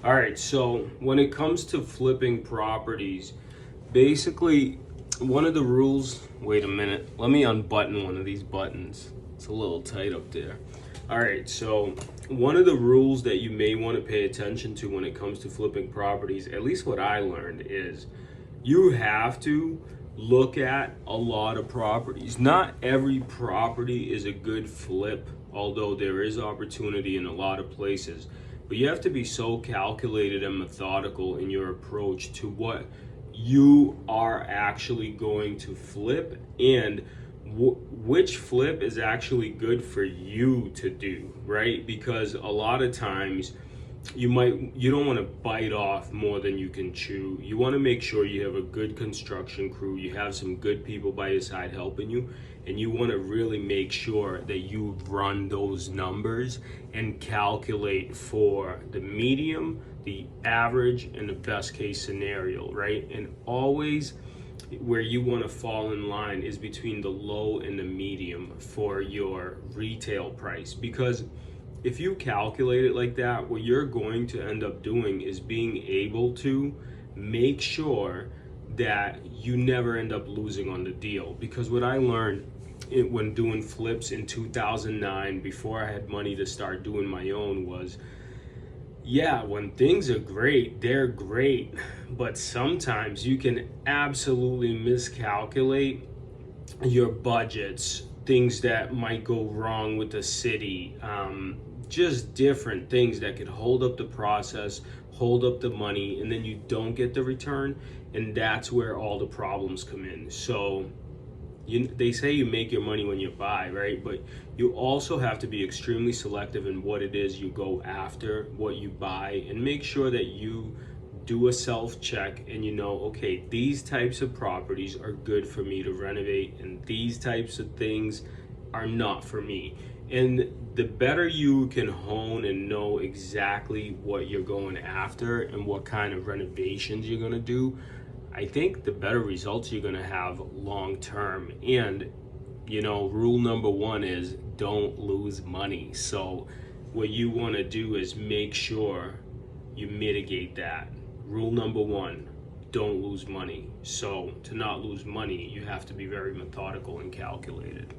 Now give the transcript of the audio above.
All right, so when it comes to flipping properties, basically one of the rules, wait a minute, let me unbutton one of these buttons. It's a little tight up there. All right, so one of the rules that you may want to pay attention to when it comes to flipping properties, at least what I learned, is you have to look at a lot of properties. Not every property is a good flip, although there is opportunity in a lot of places. But you have to be so calculated and methodical in your approach to what you are actually going to flip and which flip is actually good for you to do, right? Because a lot of times you don't want to bite off more than you can chew. You want to make sure you have a good construction crew, you have some good people by your side helping you, and you want to really make sure that you run those numbers and calculate for the medium, the average, and the best case scenario, right? And always where you want to fall in line is between the low and the medium for your retail price. Because if you calculate it like that, what you're going to end up doing is being able to make sure that you never end up losing on the deal. Because what I learned when doing flips in 2009, before I had money to start doing my own, was yeah, when things are great, they're great, but sometimes you can absolutely miscalculate your budgets, things that might go wrong with the city, just different things that could hold up the process, hold up the money, and then you don't get the return, and that's where all the problems come in. So they say you make your money when you buy, right? But you also have to be extremely selective in what it is you go after, what you buy, and make sure that you do a self check and you know, okay, these types of properties are good for me to renovate, and these types of things are not for me. And the better you can hone and know exactly what you're going after and what kind of renovations you're going to do, I think the better results you're going to have long term. And rule number one is don't lose money. So what you want to do is make sure you mitigate that. Rule number one, don't lose money. So to not lose money, you have to be very methodical and calculated.